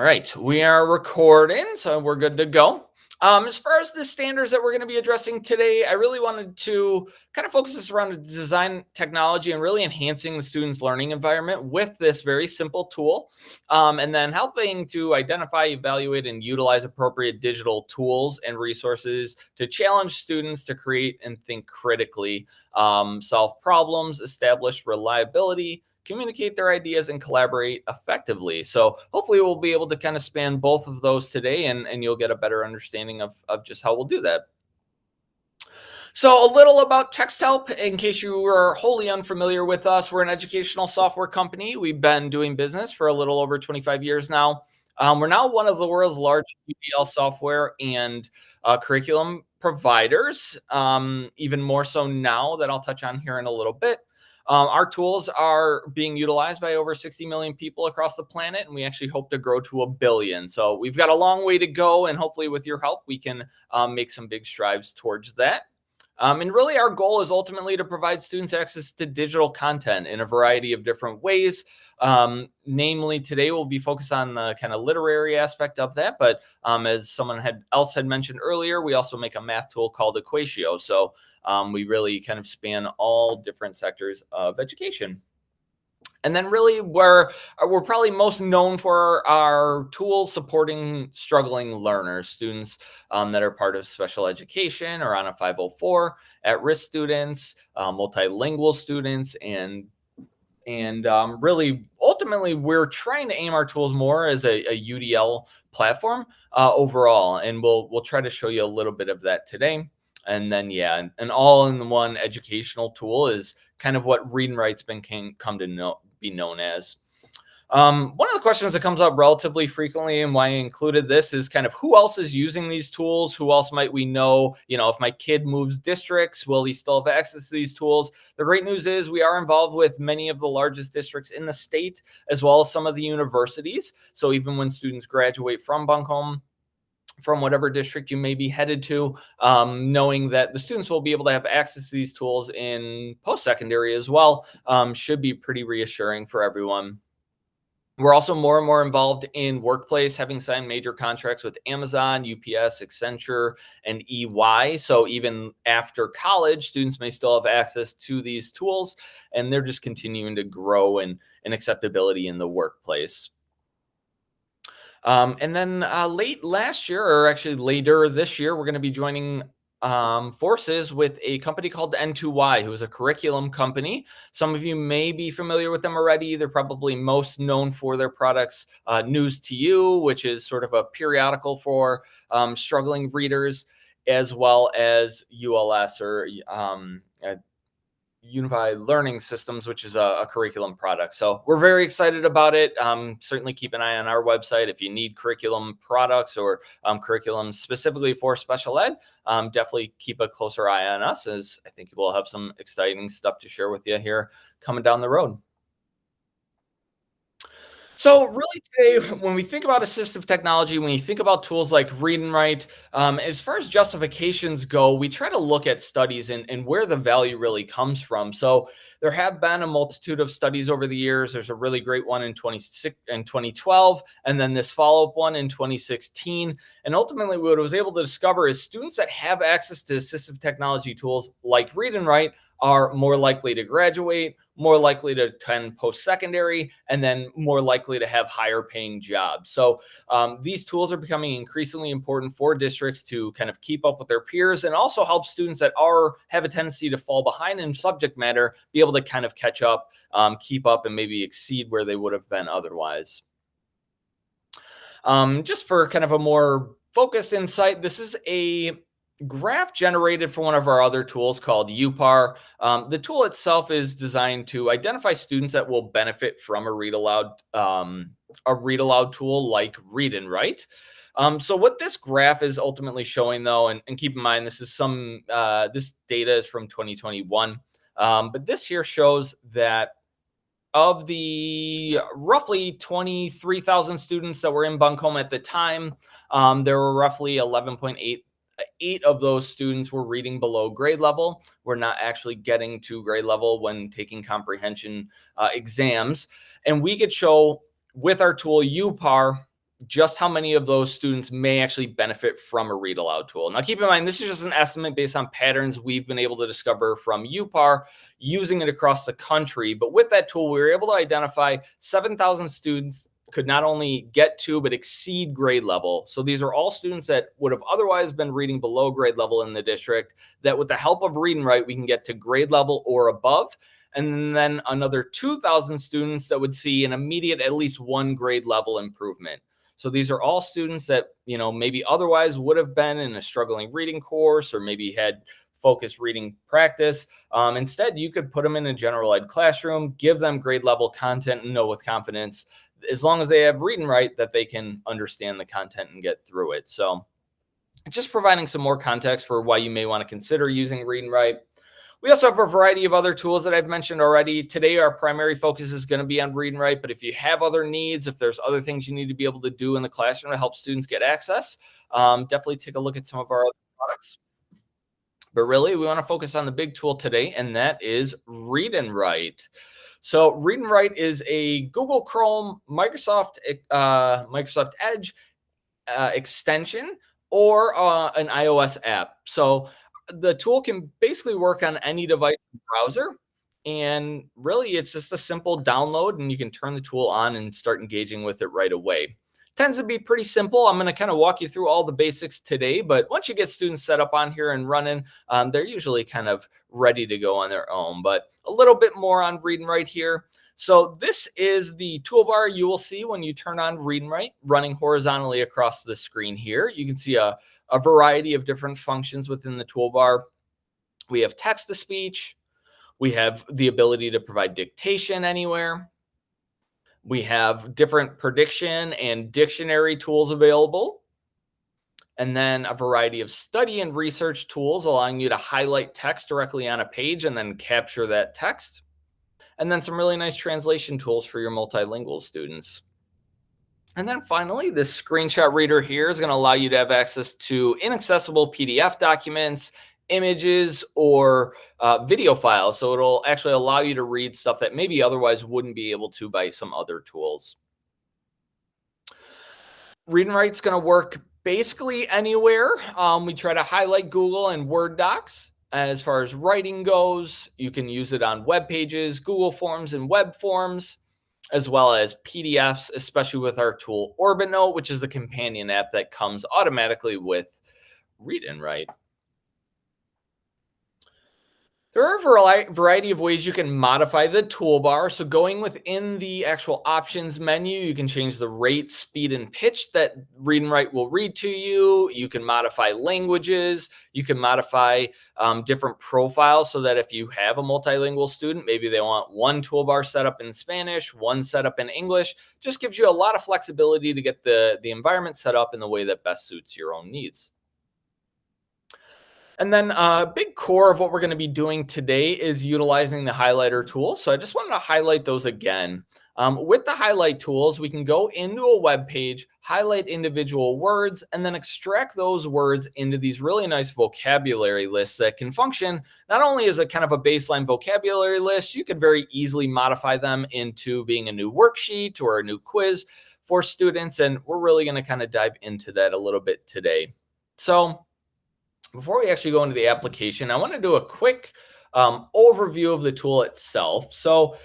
All right, we are recording, so we're good to go. As far as the standards that we're going to be addressing today, I really wanted to kind of focus this around design technology and really enhancing the student's learning environment with this very simple tool, and then helping to identify, evaluate, and utilize appropriate digital tools and resources to challenge students to create and think critically, solve problems, establish reliability, communicate their ideas, and collaborate effectively. So hopefully we'll be able to kind of span both of those today, and you'll get a better understanding of just how we'll do that. So a little about TextHelp, in case you are wholly unfamiliar with us. We're an educational software company. We've been doing business for a little over 25 years now. We're now one of the world's largest UDL software and curriculum providers, even more so now, that I'll touch on here in a little bit. Our tools are being utilized by over 60 million people across the planet, and we actually hope to grow to 1 billion. So we've got a long way to go, and hopefully with your help, we can make some big strides towards that. And really, our goal is ultimately to provide students access to digital content in a variety of different ways. Namely, today we'll be focused on the kind of literary aspect of that. But as someone else had mentioned earlier, we also make a math tool called Equatio. So we really kind of span all different sectors of education. And then really we're probably most known for our tools supporting struggling learners, students that are part of special education or on a 504, at-risk students, multilingual students, and really ultimately we're trying to aim our tools more as a UDL platform overall. And we'll try to show you a little bit of that today. And then, yeah, an all-in-one educational tool is kind of what Read&Write's been come to be known as. One of the questions that comes up relatively frequently, and why I included this, is kind of who else is using these tools? Who else might we know? You know, if my kid moves districts, will he still have access to these tools? The great news is we are involved with many of the largest districts in the state, as well as some of the universities. So even when students graduate from Buncombe, from whatever district you may be headed to, knowing that the students will be able to have access to these tools in post-secondary as well, should be pretty reassuring for everyone. We're also more and more involved in workplace, having signed major contracts with Amazon, UPS, Accenture, and EY. So even after college, students may still have access to these tools, and they're just continuing to grow in acceptability in the workplace. And then late last year, or actually later this year, we're going to be joining forces with a company called N2Y, who is a curriculum company. Some of you may be familiar with them already. They're probably most known for their products, News to You, which is sort of a periodical for struggling readers, as well as ULS, or Unified Learning Systems, which is a curriculum product. So we're very excited about it. Certainly keep an eye on our website if you need curriculum products or curriculum specifically for special ed. Definitely keep a closer eye on us, as I think we'll have some exciting stuff to share with you here coming down the road. So really today, when we think about assistive technology, when you think about tools like Read&Write, as far as justifications go, we try to look at studies and where the value really comes from. So there have been a multitude of studies over the years. There's a really great one in 2012, and then this follow-up one in 2016. And ultimately, what I was able to discover is students that have access to assistive technology tools like Read&Write are more likely to graduate, more likely to attend post-secondary, and then more likely to have higher paying jobs. So these tools are becoming increasingly important for districts to kind of keep up with their peers, and also help students that have a tendency to fall behind in subject matter be able to kind of catch up, keep up, and maybe exceed where they would have been otherwise. Just for kind of a more focused insight, this is a graph generated for one of our other tools called UPAR. The tool itself is designed to identify students that will benefit from a read aloud tool like Read&Write. So what this graph is ultimately showing, though, and keep in mind this is this data is from 2021, but this here shows that of the roughly 23,000 students that were in Buncombe at the time, there were roughly 11.8 of those students were reading below grade level. We're not actually getting to grade level when taking comprehension exams. And we could show with our tool UPAR just how many of those students may actually benefit from a read aloud tool. Now, keep in mind, this is just an estimate based on patterns we've been able to discover from UPAR using it across the country. But with that tool, we were able to identify 7,000 students could not only get to, but exceed grade level. So these are all students that would have otherwise been reading below grade level in the district, that with the help of Read and Write, we can get to grade level or above. And then another 2,000 students that would see an immediate at least one grade level improvement. So these are all students that, maybe otherwise would have been in a struggling reading course or maybe had focused reading practice. Instead, you could put them in a general ed classroom, give them grade level content and know with confidence, as long as they have Read and Write, that they can understand the content and get through it. So just providing some more context for why you may want to consider using Read and Write. We also have a variety of other tools that I've mentioned already. Today, our primary focus is going to be on Read and Write, but if you have other needs, if there's other things you need to be able to do in the classroom to help students get access, definitely take a look at some of our other products. But really, we want to focus on the big tool today, and that is Read and Write. So Read and Write is a Google Chrome, Microsoft Edge extension or an iOS app. So the tool can basically work on any device and browser. And really, it's just a simple download, and you can turn the tool on and start engaging with it right away. Tends to be pretty simple. I'm going to kind of walk you through all the basics today, but once you get students set up on here and running, they're usually kind of ready to go on their own. But a little bit more on Read and Write here. So this is the toolbar you will see when you turn on Read and Write, running horizontally across the screen here. You can see a variety of different functions within the toolbar. We have text-to-speech. We have the ability to provide dictation anywhere. We have different prediction and dictionary tools available. And then a variety of study and research tools allowing you to highlight text directly on a page and then capture that text. And then some really nice translation tools for your multilingual students. And then finally, this screenshot reader here is going to allow you to have access to inaccessible PDF documents, images, or video files. So it'll actually allow you to read stuff that maybe otherwise wouldn't be able to by some other tools. Read and Write's going to work basically anywhere. We try to highlight Google and Word docs. As far as writing goes, you can use it on web pages, Google Forms, and web forms, as well as PDFs, especially with our tool Orbitnote, which is the companion app that comes automatically with Read and Write. There are a variety of ways you can modify the toolbar. So going within the actual options menu, you can change the rate, speed, and pitch that Read and Write will read to you. You can modify languages. You can modify different profiles so that if you have a multilingual student, maybe they want one toolbar set up in Spanish, one set up in English, just gives you a lot of flexibility to get the environment set up in the way that best suits your own needs. And then a big core of what we're going to be doing today is utilizing the highlighter tool. So I just wanted to highlight those again. With the highlight tools, we can go into a web page, highlight individual words, and then extract those words into these really nice vocabulary lists that can function not only as a kind of a baseline vocabulary list, you could very easily modify them into being a new worksheet or a new quiz for students. And we're really going to kind of dive into that a little bit today. So before we actually go into the application, I want to do a quick overview of the tool itself. So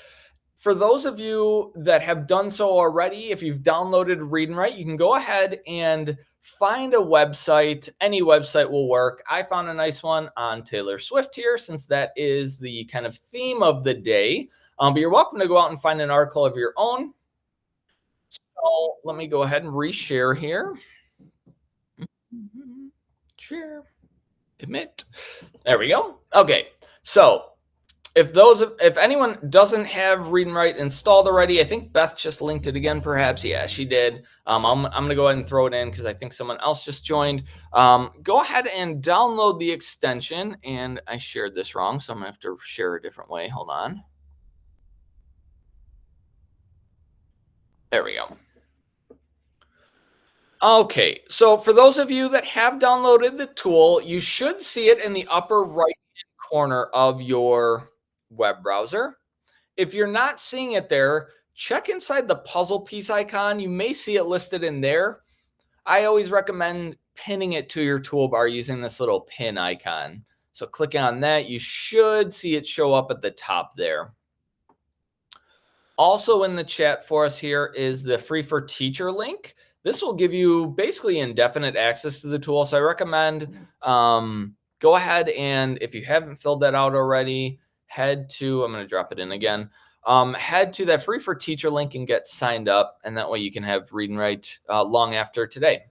for those of you that have done so already, if you've downloaded Read and Write, you can go ahead and find a website. Any website will work. I found a nice one on Taylor Swift here, since that is the kind of theme of the day. But you're welcome to go out and find an article of your own. So let me go ahead and reshare here. Share. Admit. There we go. Okay. So if anyone doesn't have Read and Write installed already, I think Beth just linked it again, perhaps. Yeah, she did. I'm going to go ahead and throw it in because I think someone else just joined. Go ahead and download the extension. And I shared this wrong, so I'm going to have to share a different way. Hold on. There we go. Okay, so for those of you that have downloaded the tool, you should see it in the upper right corner of your web browser. If you're not seeing it there, check inside the puzzle piece icon. You may see it listed in there. I always recommend pinning it to your toolbar using this little pin icon. So clicking on that, you should see it show up at the top there. Also in the chat for us here is the free for teacher link. This will give you basically indefinite access to the tool. So I recommend go ahead and if you haven't filled that out already, head to, I'm going to drop it in again. Head to that free for teacher link and get signed up. And that way you can have Read and Write long after today.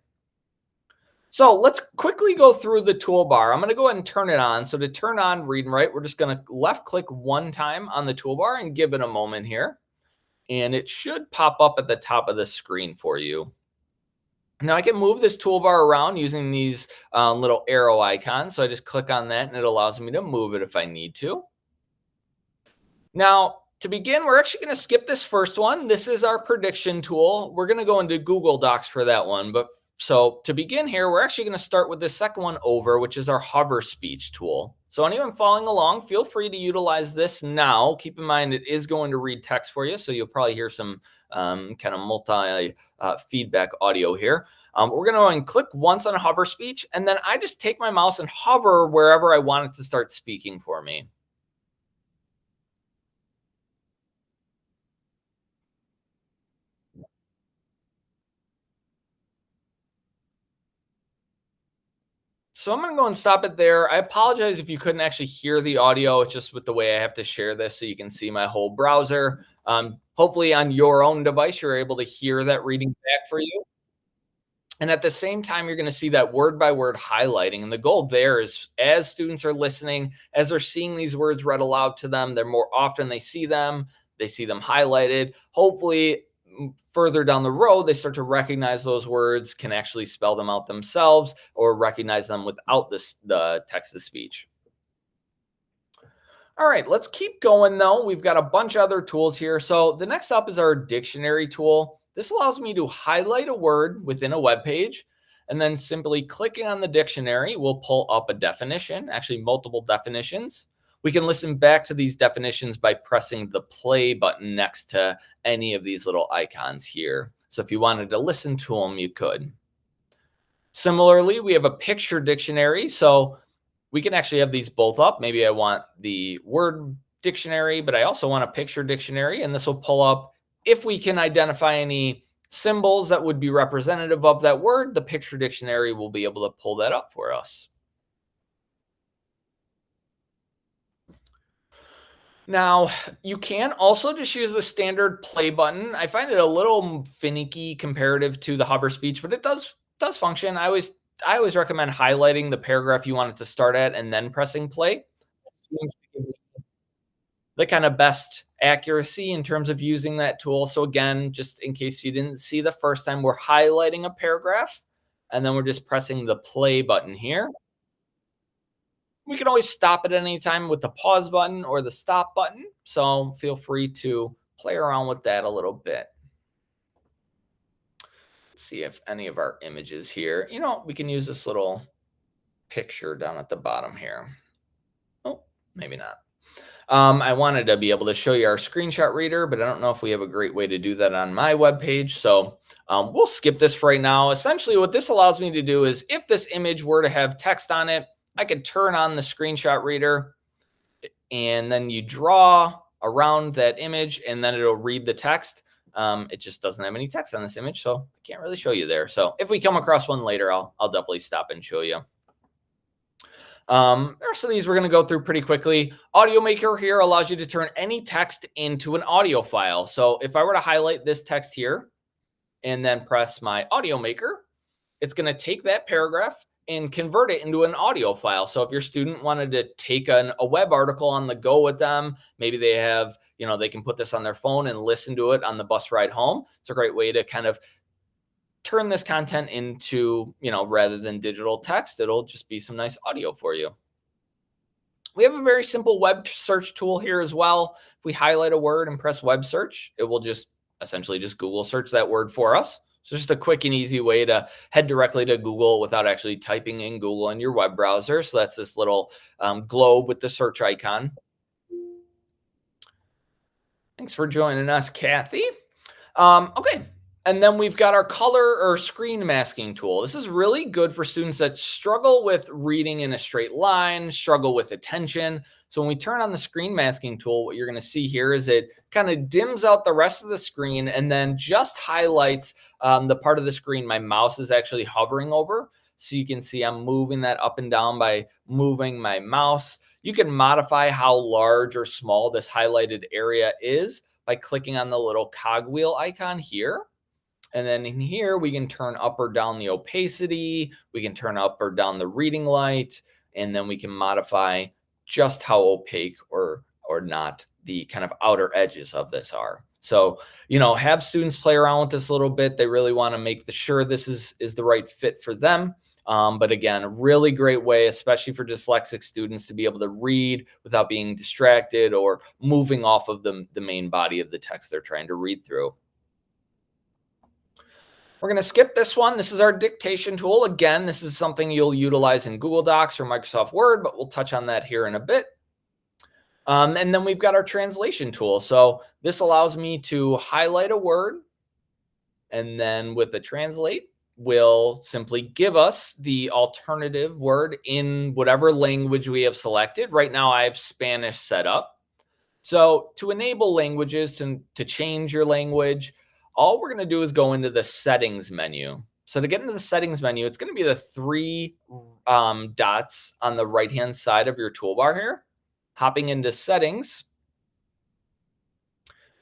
So let's quickly go through the toolbar. I'm going to go ahead and turn it on. So to turn on Read and Write, we're just going to left click one time on the toolbar and give it a moment here. And it should pop up at the top of the screen for you. Now I can move this toolbar around using these little arrow icons. So I just click on that and it allows me to move it if I need to. Now, to begin, we're actually going to skip this first one. This is our prediction tool. We're going to go into Google Docs for that one. But so to begin here, we're actually going to start with the second one over, which is our hover speech tool. So anyone following along, feel free to utilize this now. Keep in mind, it is going to read text for you. So you'll probably hear some kind of multi feedback audio here. We're going to go and click once on hover speech. And then I just take my mouse and hover wherever I want it to start speaking for me. So I'm going to go and stop it there. I apologize if you couldn't actually hear the audio. It's just with the way I have to share this so you can see my whole browser. Hopefully on your own device, you're able to hear that reading back for you. And at the same time, you're going to see that word by word highlighting. And the goal there is as students are listening, as they're seeing these words read aloud to them, they're more often they see them highlighted. Hopefully further down the road, they start to recognize those words, can actually spell them out themselves or recognize them without the text to speech. All right, let's keep going though. We've got a bunch of other tools here. So the next up is our dictionary tool. This allows me to highlight a word within a web page, and then simply clicking on the dictionary will pull up a definition, actually multiple definitions. We can listen back to these definitions by pressing the play button next to any of these little icons here. So if you wanted to listen to them, you could. Similarly, we have a picture dictionary. So we can actually have these both up. Maybe I want the word dictionary, but I also want a picture dictionary. And this will pull up, if we can identify any symbols that would be representative of that word, the picture dictionary will be able to pull that up for us. Now, you can also just use the standard play button. I find it a little finicky comparative to the hover speech, but it does function. I always recommend highlighting the paragraph you want it to start at and then pressing play. It seems to give me the kind of best accuracy in terms of using that tool. So again, just in case you didn't see the first time, we're highlighting a paragraph and then we're just pressing the play button here. We can always stop at any time with the pause button or the stop button. So feel free to play around with that a little bit. Let's see if any of our images here, we can use this little picture down at the bottom here. Oh, maybe not. I wanted to be able to show you our screenshot reader, but I don't know if we have a great way to do that on my webpage. So we'll skip this for right now. Essentially, what this allows me to do is if this image were to have text on it, I could turn on the screenshot reader and then you draw around that image and then it'll read the text. It just doesn't have any text on this image, so I can't really show you there. So if we come across one later, I'll definitely stop and show you. The rest of these we're going to go through pretty quickly. Audio Maker here allows you to turn any text into an audio file. So if I were to highlight this text here and then press my Audio Maker, it's going to take that paragraph and convert it into an audio file. So if your student wanted to take a web article on the go with them, maybe they have, they can put this on their phone and listen to it on the bus ride home. It's a great way to kind of turn this content into, rather than digital text, it'll just be some nice audio for you. We have a very simple web search tool here as well. If we highlight a word and press web search, it will just essentially just Google search that word for us. So just a quick and easy way to head directly to Google without actually typing in Google in your web browser. So that's this little globe with the search icon. Thanks for joining us, Kathy. Okay. And then we've got our color or screen masking tool. This is really good for students that struggle with reading in a straight line, struggle with attention. So when we turn on the screen masking tool, what you're going to see here is it kind of dims out the rest of the screen and then just highlights the part of the screen my mouse is actually hovering over. So you can see I'm moving that up and down by moving my mouse. You can modify how large or small this highlighted area is by clicking on the little cogwheel icon here. And then in here, we can turn up or down the opacity. We can turn up or down the reading light. And then we can modify just how opaque or not the kind of outer edges of this are. So, have students play around with this a little bit. They really want to make sure this is the right fit for them. But again, a really great way, especially for dyslexic students, to be able to read without being distracted or moving off of the main body of the text they're trying to read through. We're going to skip this one. This is our dictation tool. Again, this is something you'll utilize in Google Docs or Microsoft Word, but we'll touch on that here in a bit. And then we've got our translation tool. So this allows me to highlight a word, and then with the translate, will simply give us the alternative word in whatever language we have selected. Right now, I have Spanish set up. So to enable languages, to change your language, all we're going to do is go into the settings menu. So to get into the settings menu, it's going to be the three dots on the right-hand side of your toolbar here. Hopping into settings,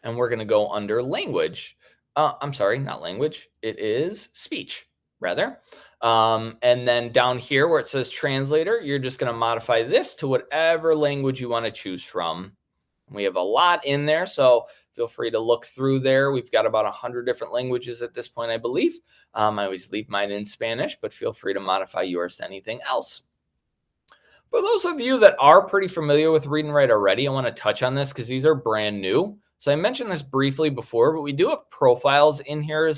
and we're going to go under language. I'm sorry, not language. It is speech, rather. And then down here where it says translator, you're just going to modify this to whatever language you want to choose from. We have a lot in there, so feel free to look through there. We've got about 100 different languages at this point, I believe. I always leave mine in Spanish, but feel free to modify yours to anything else. For those of you that are pretty familiar with Read and Write already, I want to touch on this because these are brand new. So I mentioned this briefly before, but we do have profiles in here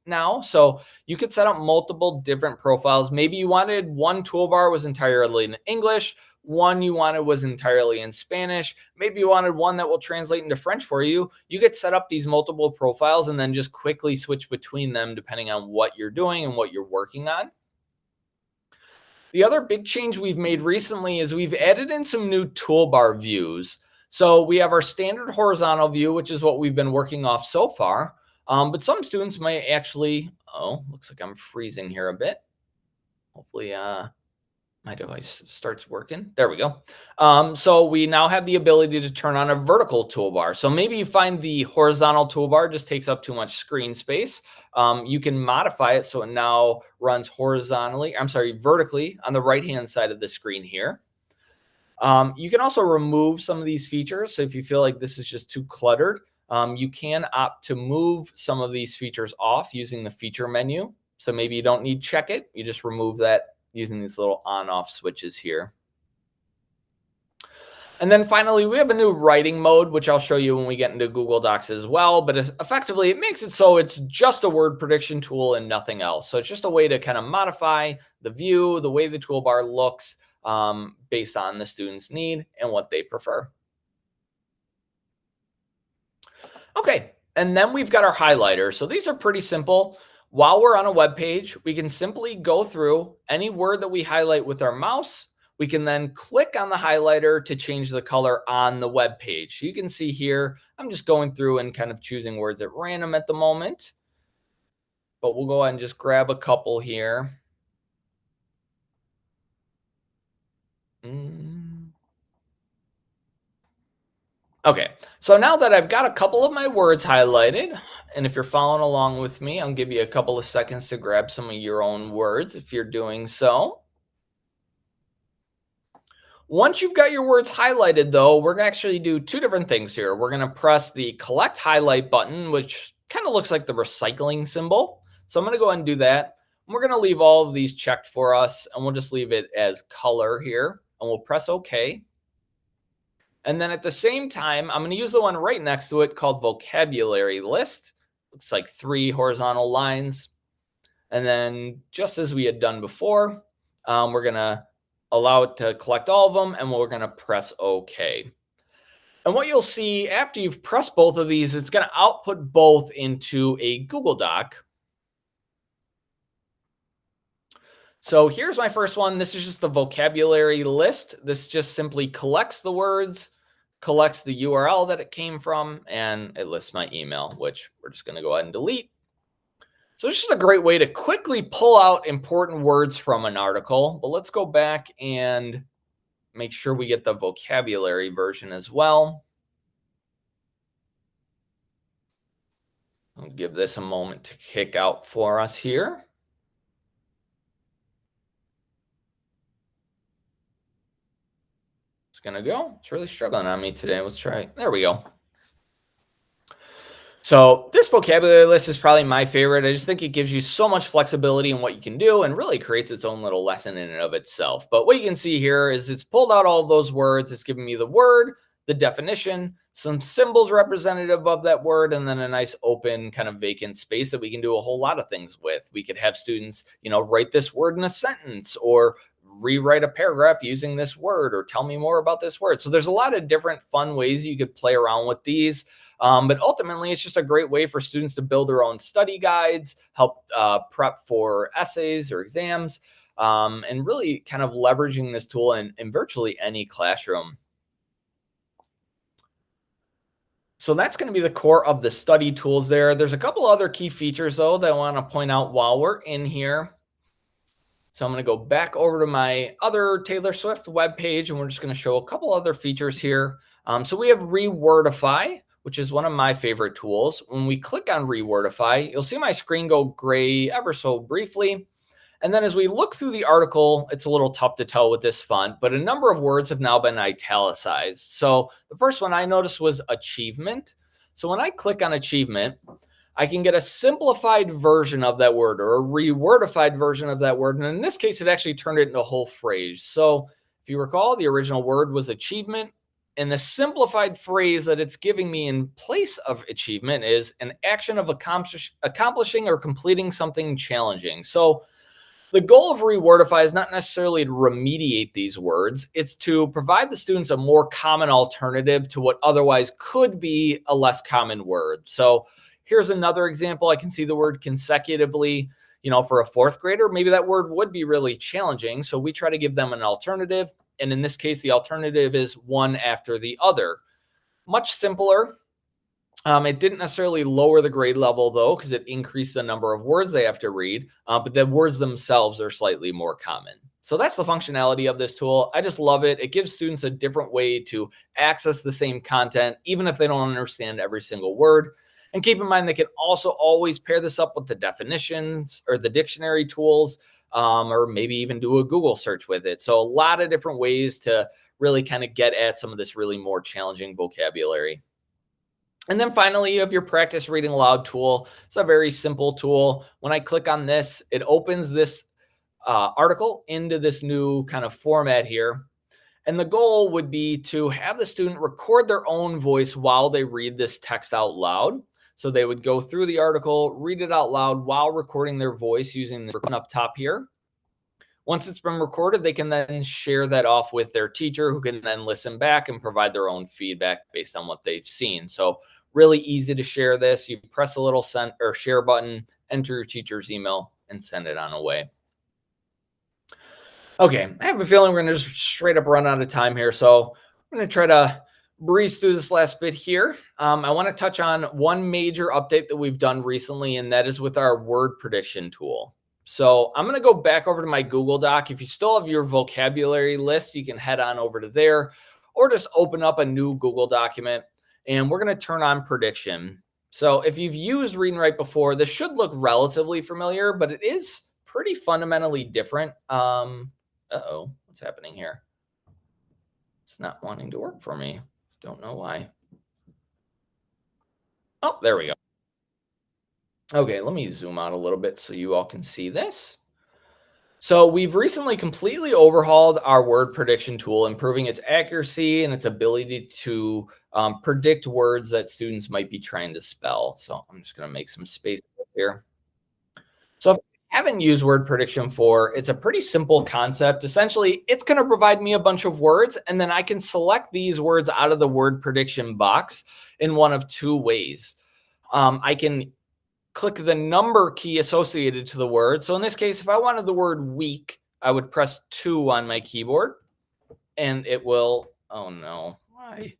now. So you could set up multiple different profiles. Maybe you wanted one toolbar was entirely in English, one you wanted was entirely in Spanish. Maybe you wanted one that will translate into French for you. You could set up these multiple profiles and then just quickly switch between them depending on what you're doing and what you're working on. The other big change we've made recently is we've added in some new toolbar views. So we have our standard horizontal view, which is what we've been working off so far. But some students might actually, looks like I'm freezing here a bit. Hopefully my device starts working. There we go. So we now have the ability to turn on a vertical toolbar. So maybe you find the horizontal toolbar just takes up too much screen space. You can modify it so it now runs vertically on the right-hand side of the screen here. You can also remove some of these features. So if you feel like this is just too cluttered, you can opt to move some of these features off using the feature menu. So maybe you don't need check it. You just remove that using these little on-off switches here. And then finally, we have a new writing mode, which I'll show you when we get into Google Docs as well. But effectively, it makes it so it's just a word prediction tool and nothing else. So it's just a way to kind of modify the view, the way the toolbar looks based on the student's need and what they prefer. Okay, and then we've got our highlighters. So these are pretty simple. While we're on a web page, we can simply go through any word that we highlight with our mouse. We can then click on the highlighter to change the color on the web page. You can see here, I'm just going through and kind of choosing words at random at the moment. But we'll go ahead and just grab a couple here. Okay, so now that I've got a couple of my words highlighted, and if you're following along with me, I'll give you a couple of seconds to grab some of your own words if you're doing so. Once you've got your words highlighted, though, we're going to actually do two different things here. We're going to press the collect highlight button, which kind of looks like the recycling symbol. So I'm going to go ahead and do that. We're going to leave all of these checked for us, and we'll just leave it as color here, and we'll press OK. And then at the same time, I'm going to use the one right next to it called vocabulary list. Looks like 3 horizontal lines. And then just as we had done before, we're going to allow it to collect all of them, and we're going to press OK. And what you'll see after you've pressed both of these, it's going to output both into a Google Doc. So here's my first one. This is just the vocabulary list. This just simply collects the words, collects the URL that it came from, and it lists my email, which we're just going to go ahead and delete. So it's just a great way to quickly pull out important words from an article. But let's go back and make sure we get the vocabulary version as well. I'll give this a moment to kick out for us here. It's going to go. It's really struggling on me today. Let's try it. There we go. So this vocabulary list is probably my favorite. I just think it gives you so much flexibility in what you can do and really creates its own little lesson in and of itself. But what you can see here is it's pulled out all of those words. It's giving me the word, the definition, some symbols representative of that word, and then a nice open kind of vacant space that we can do a whole lot of things with. We could have students, write this word in a sentence or rewrite a paragraph using this word or tell me more about this word. So there's a lot of different fun ways you could play around with these. But ultimately, it's just a great way for students to build their own study guides, help prep for essays or exams, and really kind of leveraging this tool in virtually any classroom. So that's going to be the core of the study tools there. There's a couple other key features, though, that I want to point out while we're in here. So I'm going to go back over to my other Taylor Swift webpage, and we're just going to show a couple other features here. So we have Rewordify, which is one of my favorite tools. When we click on Rewordify, you'll see my screen go gray ever so briefly. And then as we look through the article, it's a little tough to tell with this font, but a number of words have now been italicized. So the first one I noticed was achievement. So when I click on achievement, I can get a simplified version of that word or a rewordified version of that word. And in this case, it actually turned it into a whole phrase. So if you recall, the original word was achievement. And the simplified phrase that it's giving me in place of achievement is an action of accomplishing or completing something challenging. So the goal of Rewordify is not necessarily to remediate these words. It's to provide the students a more common alternative to what otherwise could be a less common word. So here's another example. I can see the word consecutively. For a fourth grader, maybe that word would be really challenging. So we try to give them an alternative. And in this case, the alternative is one after the other. Much simpler. It didn't necessarily lower the grade level, though, because it increased the number of words they have to read. But the words themselves are slightly more common. So that's the functionality of this tool. I just love it. It gives students a different way to access the same content, even if they don't understand every single word. And keep in mind, they can also always pair this up with the definitions or the dictionary tools, or maybe even do a Google search with it. So a lot of different ways to really kind of get at some of this really more challenging vocabulary. And then finally, you have your practice reading aloud tool. It's a very simple tool. When I click on this, it opens this article into this new kind of format here. And the goal would be to have the student record their own voice while they read this text out loud. So they would go through the article, read it out loud while recording their voice using the up top here. Once it's been recorded, they can then share that off with their teacher, who can then listen back and provide their own feedback based on what they've seen. So really easy to share this. You press a little send or share button, enter your teacher's email, and send it on away. Okay, I have a feeling we're going to just straight up run out of time here. So I'm going to try to breeze through this last bit here. I want to touch on one major update that we've done recently, and that is with our word prediction tool. So I'm going to go back over to my Google Doc. If you still have your vocabulary list, you can head on over to there or just open up a new Google document, and we're going to turn on prediction. So if you've used Read and Write before, this should look relatively familiar, but it is pretty fundamentally different. Uh-oh, what's happening here? It's not wanting to work for me. Don't know why. Oh, there we go. Okay, let me zoom out a little bit so you all can see this. So we've recently completely overhauled our word prediction tool, improving its accuracy and its ability to predict words that students might be trying to spell. So I'm just going to make some space here. So if you haven't used word prediction for, it's a pretty simple concept. Essentially, it's going to provide me a bunch of words, and then I can select these words out of the word prediction box in one of two ways. I can click the number key associated to the word. So in this case, if I wanted the word week, I would press 2 on my keyboard, and it will, oh no, why?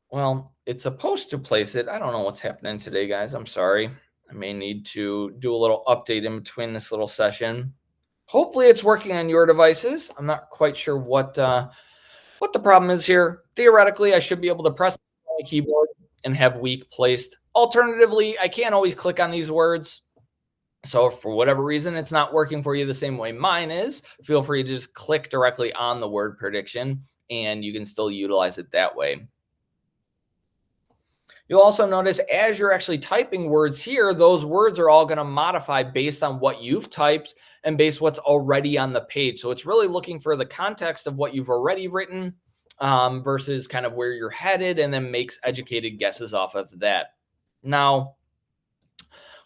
Well, it's supposed to place it. I don't know what's happening today, guys. I'm sorry. I may need to do a little update in between this little session. Hopefully it's working on your devices. I'm not quite sure what the problem is here. Theoretically, I should be able to press my keyboard and have week placed. Alternatively, I can't always click on these words. So if for whatever reason it's not working for you the same way mine is, feel free to just click directly on the word prediction and you can still utilize it that way. You'll also notice as you're actually typing words here, those words are all going to modify based on what you've typed and based what's already on the page. So it's really looking for the context of what you've already written versus kind of where you're headed, and then makes educated guesses off of that. Now,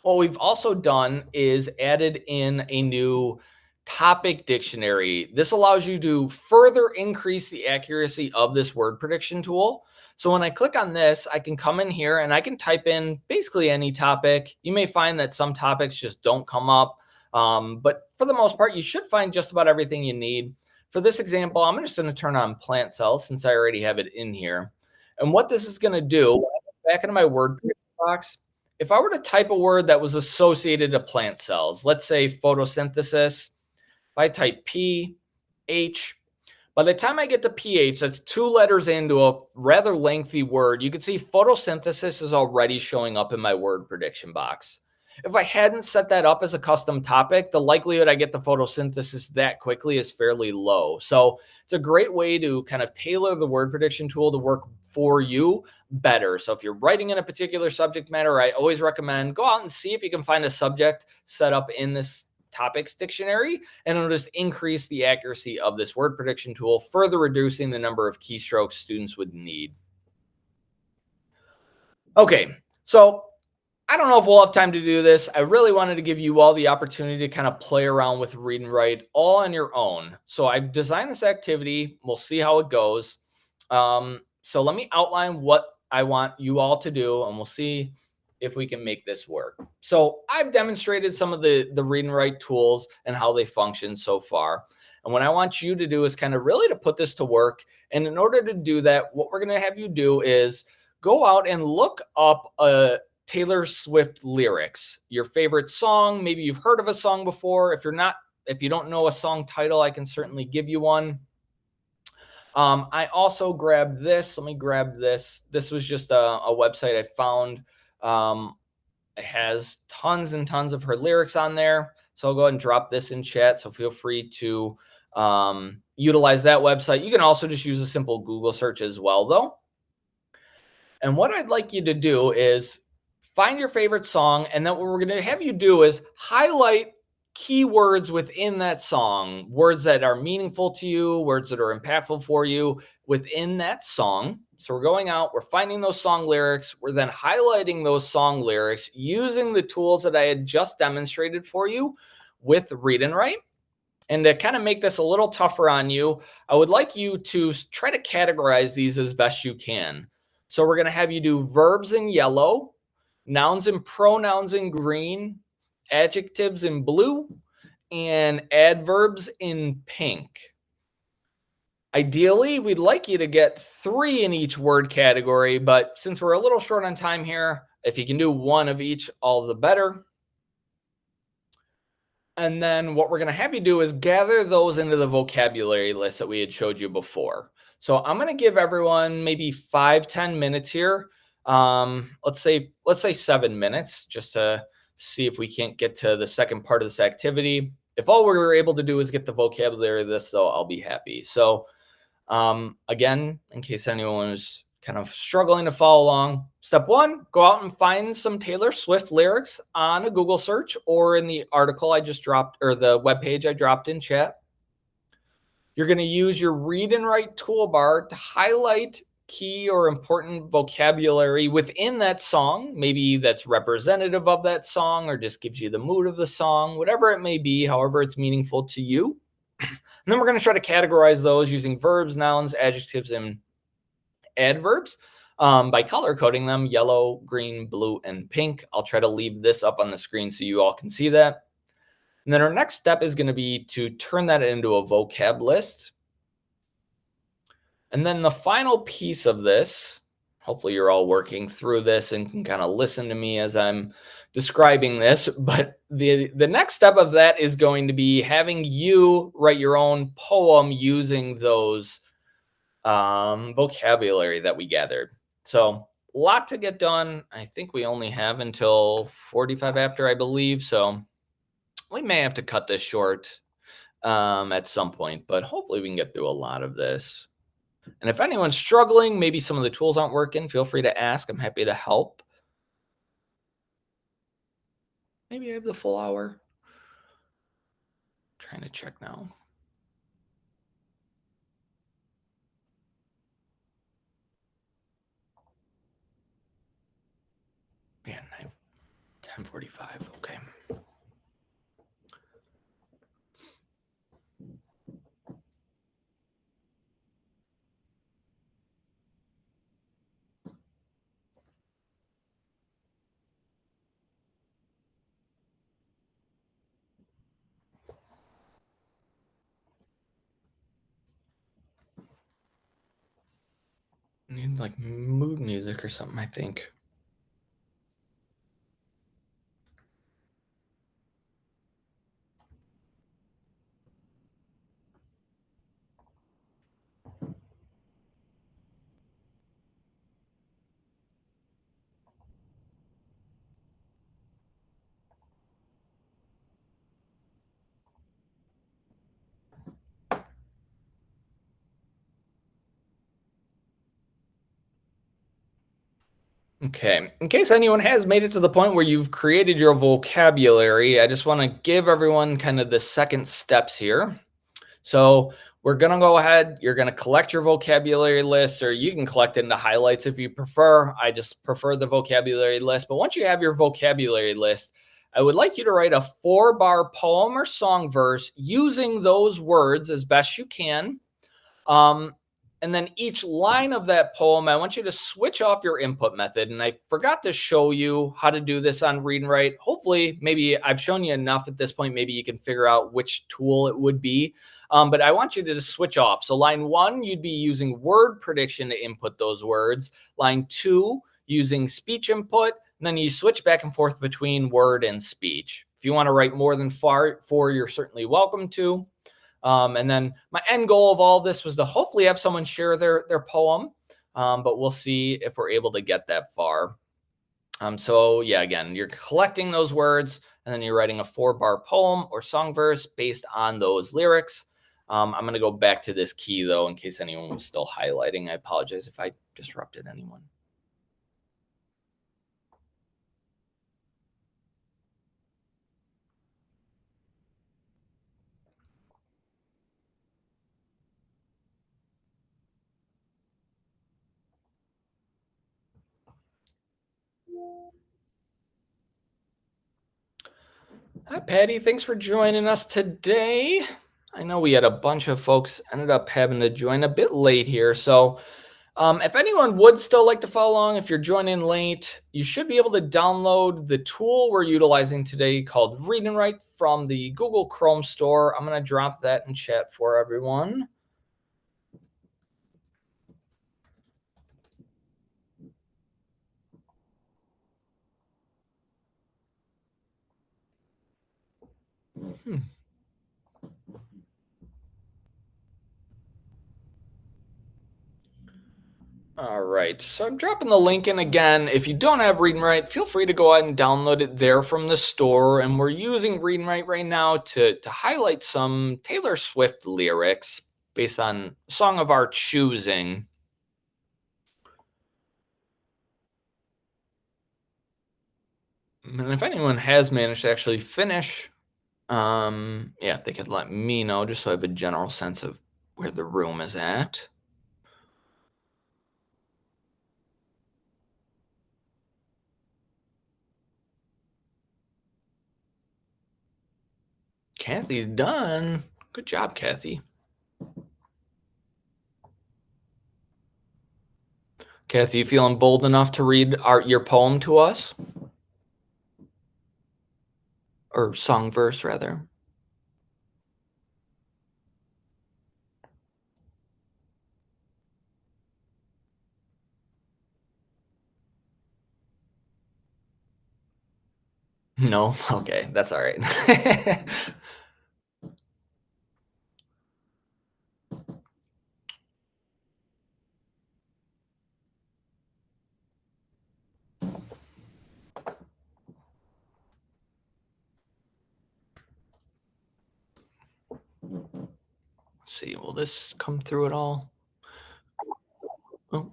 what we've also done is added in a new topic dictionary. This allows you to further increase the accuracy of this word prediction tool. So when I click on this, I can come in here and I can type in basically any topic. You may find that some topics just don't come up, but for the most part, you should find just about everything you need. For this example, I'm just going to turn on plant cells since I already have it in here. And what this is going to do, back into my word prediction box, if I were to type a word that was associated to plant cells, let's say photosynthesis, if I type P, H, by the time I get to PH, that's 2 letters into a rather lengthy word. You can see photosynthesis is already showing up in my word prediction box. If I hadn't set that up as a custom topic, the likelihood I get the photosynthesis that quickly is fairly low. So it's a great way to kind of tailor the word prediction tool to work for you better. So if you're writing in a particular subject matter, I always recommend go out and see if you can find a subject set up in this topics dictionary, and it'll just increase the accuracy of this word prediction tool, further reducing the number of keystrokes students would need. Okay, so I don't know if we'll have time to do this. I really wanted to give you all the opportunity to kind of play around with read and write all on your own. So I've designed this activity. We'll see how it goes. So let me outline what I want you all to do, and we'll see if we can make this work. So I've demonstrated some of the read and write tools and how they function so far. And what I want you to do is kind of really to put this to work. And in order to do that, what we're going to have you do is go out and look up Taylor Swift lyrics, your favorite song. Maybe you've heard of a song before. If you don't know a song title, I can certainly give you one. I also grabbed this. Let me grab this. This was just a website I found. It has tons and tons of her lyrics on there. So I'll go ahead and drop this in chat. So feel free to utilize that website. You can also just use a simple Google search as well, though. And what I'd like you to do is find your favorite song. And then what we're going to have you do is highlight keywords within that song, words that are meaningful to you, words that are impactful for you within that song. So we're going out, we're finding those song lyrics. We're then highlighting those song lyrics using the tools that I had just demonstrated for you with Read and Write. And to kind of make this a little tougher on you, I would like you to try to categorize these as best you can. So we're going to have you do verbs in yellow, nouns and pronouns in green, adjectives in blue, and adverbs in pink. Ideally, we'd like you to get 3 in each word category, but since we're a little short on time here, if you can do 1 of each, all the better. And then what we're going to have you do is gather those into the vocabulary list that we had showed you before. So I'm going to give everyone maybe 5-10 minutes here. Let's say 7 minutes, just to see if we can't get to the second part of this activity. If all we were able to do is get the vocabulary list, though, I'll be happy. So again, in case anyone is kind of struggling to follow along, step 1, go out and find some Taylor Swift lyrics on a Google search or in the article I just dropped, or the webpage I dropped in chat. You're going to use your Read and Write toolbar to highlight key or important vocabulary within that song, maybe that's representative of that song or just gives you the mood of the song, whatever it may be, however it's meaningful to you. And then we're going to try to categorize those using verbs, nouns, adjectives, and adverbs by color coding them: yellow, green, blue, and pink. I'll try to leave this up on the screen so you all can see that. And then our next step is going to be to turn that into a vocab list. And then the final piece of this, hopefully you're all working through this and can kind of listen to me as I'm describing this, but the next step of that is going to be having you write your own poem using those vocabulary that we gathered. So a lot to get done. I think we only have until 45 after, I believe. So we may have to cut this short at some point, but hopefully we can get through a lot of this. And if anyone's struggling, maybe some of the tools aren't working, feel free to ask. I'm happy to help. Maybe I have the full hour. Trying to check now. Man, 10:45. Okay. Need like mood music or something, I think. Okay. In case anyone has made it to the point where you've created your vocabulary, I just want to give everyone kind of the second steps here. So we're going to go ahead. You're going to collect your vocabulary list, or you can collect it into highlights if you prefer. I just prefer the vocabulary list. But once you have your vocabulary list, I would like you to write a 4-bar poem or song verse using those words as best you can. And then each line of that poem, I want you to switch off your input method. And I forgot to show you how to do this on Read and Write. Hopefully, maybe I've shown you enough at this point. Maybe you can figure out which tool it would be. But I want you to just switch off. So line 1, you'd be using word prediction to input those words. Line 2, using speech input. And then you switch back and forth between word and speech. If you want to write more than 4, you're certainly welcome to. And then my end goal of all this was to hopefully have someone share their poem, but we'll see if we're able to get that far. So yeah, again, you're collecting those words and then you're writing a 4-bar poem or song verse based on those lyrics. I'm going to go back to this key though, in case anyone was still highlighting. I apologize if I disrupted anyone. Hi, Patty. Thanks for joining us today. I know we had a bunch of folks ended up having to join a bit late here. So if anyone would still like to follow along, if you're joining late, you should be able to download the tool we're utilizing today called Read and Write from the Google Chrome store. I'm going to drop that in chat for everyone. All right, so I'm dropping the link in again. If you don't have Read and Write, feel free to go ahead and download it there from the store. And we're using Read and Write right now to highlight some Taylor Swift lyrics based on a song of our choosing. And if anyone has managed to actually finish, yeah, if they could let me know, just so I have a general sense of where the room is at. Kathy's done. Good job, Kathy. Kathy, you feeling bold enough to read your poem to us? Or song verse, rather. No? Okay, that's all right. Let's see, will this come through at all? Oh,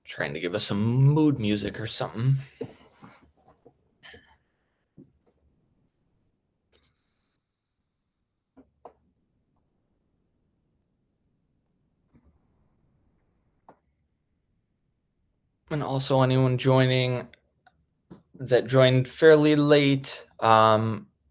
trying to give us some mood music or something. And also anyone joining that joined fairly late,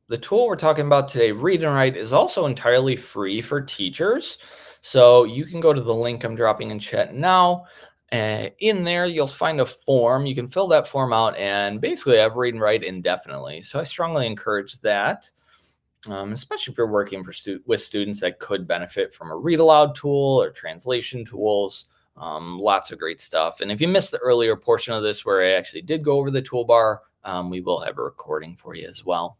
the tool we're talking about today, Read and Write, is also entirely free for teachers. So you can go to the link I'm dropping in chat now. In there, you'll find a form. You can fill that form out and basically have Read and Write indefinitely. So I strongly encourage that, especially if you're working with students that could benefit from a read aloud tool or translation tools. Lots of great stuff. And if you missed the earlier portion of this where I actually did go over the toolbar, we will have a recording for you as well.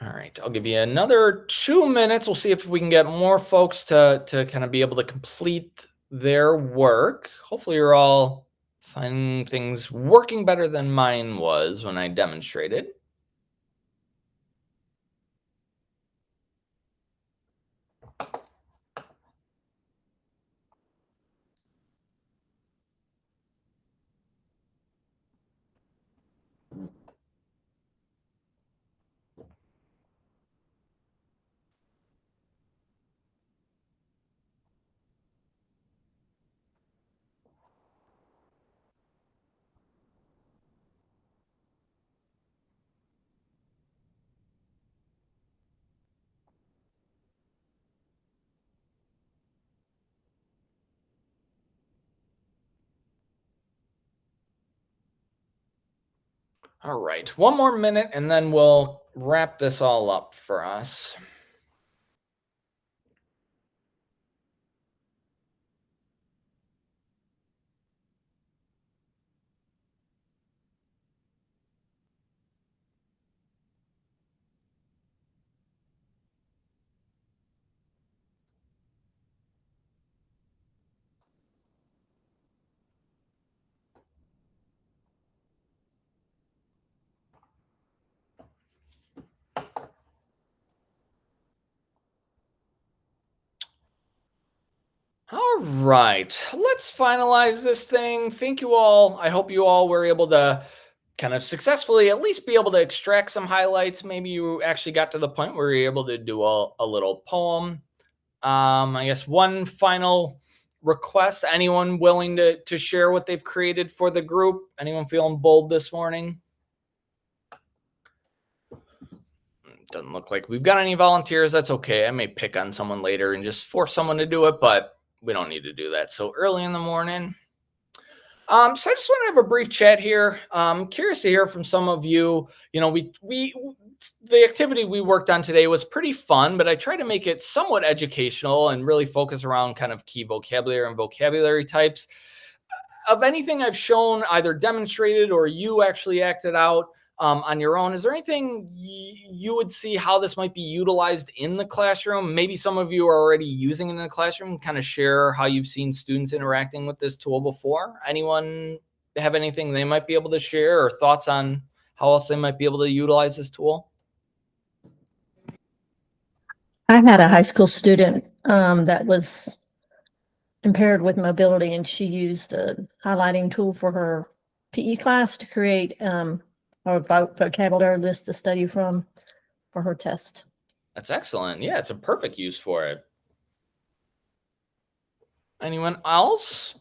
All right, I'll give you another 2 minutes. We'll see if we can get more folks to kind of be able to complete their work. Hopefully you're all finding things working better than mine was when I demonstrated. All right, one more minute and then we'll wrap this all up for us. All right, let's finalize this thing. Thank you all. I hope you all were able to kind of successfully at least be able to extract some highlights. Maybe you actually got to the point where you're able to do a little poem. I guess one final request. Anyone willing to share what they've created for the group? Anyone feeling bold this morning? Doesn't look like we've got any volunteers. That's okay. I may pick on someone later and just force someone to do it, but we don't need to do that so early in the morning. So I just want to have a brief chat here. Curious to hear from some of you. You know, the activity we worked on today was pretty fun, but I tried to make it somewhat educational and really focus around kind of key vocabulary and vocabulary types. Of anything I've shown, either demonstrated or you actually acted out on your own, is there anything you would see how this might be utilized in the classroom? Maybe some of you are already using it in the classroom. Kind of share how you've seen students interacting with this tool before. Anyone have anything they might be able to share or thoughts on how else they might be able to utilize this tool? I had a high school student that was impaired with mobility, and she used a highlighting tool for her PE class to create a vocabulary list to study from for her test. That's excellent. Yeah, it's a perfect use for it. Anyone else?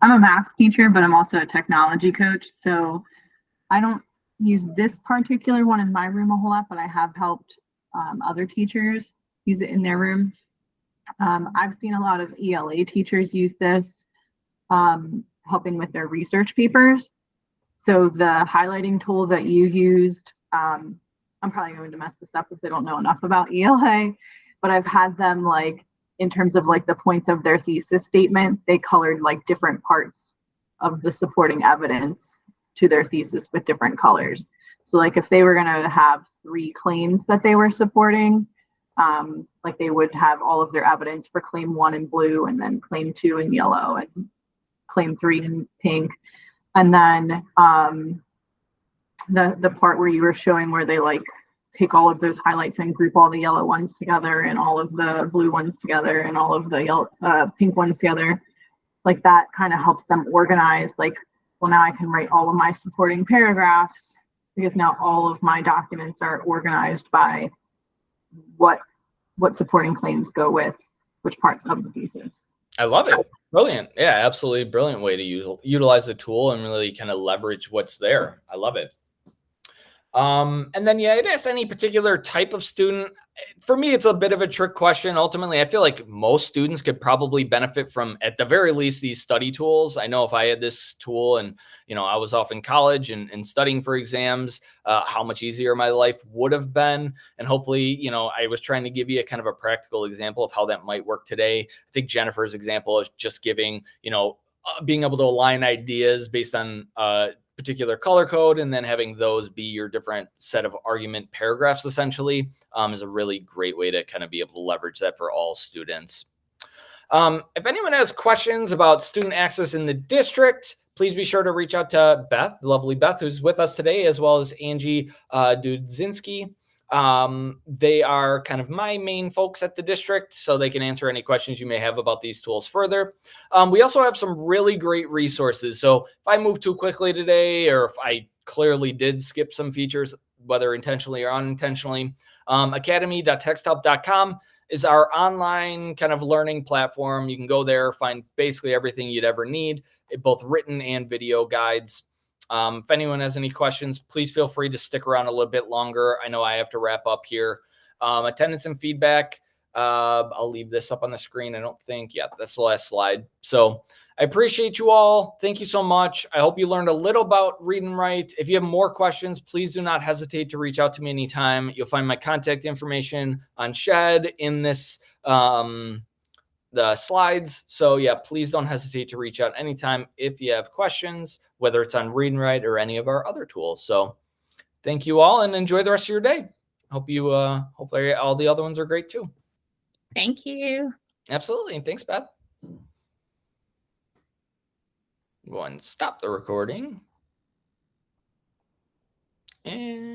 I'm a math teacher, but I'm also a technology coach. So I don't use this particular one in my room a whole lot, but I have helped other teachers use it in their room. I've seen a lot of ELA teachers use this, helping with their research papers. So the highlighting tool that you used, I'm probably going to mess this up because I don't know enough about ELA, but I've had them like, in terms of like the points of their thesis statement, they colored like different parts of the supporting evidence to their thesis with different colors. So like if they were going to have 3 claims that they were supporting, like they would have all of their evidence for claim 1 in blue, and then claim 2 in yellow, and claim 3 in pink. And then the part where you were showing where they like take all of those highlights and group all the yellow ones together and all of the blue ones together and all of the yellow, pink ones together, like that kind of helps them organize, like, well, now I can write all of my supporting paragraphs because now all of my documents are organized by what supporting claims go with which part of the thesis. I love it. Brilliant. Yeah, absolutely brilliant way to utilize the tool and really kind of leverage what's there. I love it. And then, yeah, I'd ask any particular type of student. For me, it's a bit of a trick question. Ultimately, I feel like most students could probably benefit from, at the very least, these study tools. I know if I had this tool and, I was off in college and studying for exams, how much easier my life would have been. And hopefully, I was trying to give you a kind of a practical example of how that might work today. I think Jennifer's example is just giving, being able to align ideas based on particular color code and then having those be your different set of argument paragraphs essentially is a really great way to kind of be able to leverage that for all students. If anyone has questions about student access in the district, please be sure to reach out to Beth, the lovely Beth, who's with us today, as well as Angie Dudzinski. They are kind of my main folks at the district, so they can answer any questions you may have about these tools further. We also have some really great resources. So if I move too quickly today, or if I clearly did skip some features, whether intentionally or unintentionally, academy.texthelp.com is our online kind of learning platform. You can go there, find basically everything you'd ever need, both written and video guides. If anyone has any questions, please feel free to stick around a little bit longer. I know I have to wrap up here. Attendance and feedback. I'll leave this up on the screen. I don't think, yeah, that's the last slide. So I appreciate you all. Thank you so much. I hope you learned a little about Read and Write. If you have more questions, please do not hesitate to reach out to me anytime. You'll find my contact information on Shed in this the slides. So yeah, please don't hesitate to reach out anytime if you have questions, whether it's on Read and Write or any of our other tools. So thank you all and enjoy the rest of your day. Hope you, hopefully all the other ones are great too. Thank you. Absolutely. And thanks, Beth. Go and stop the recording. And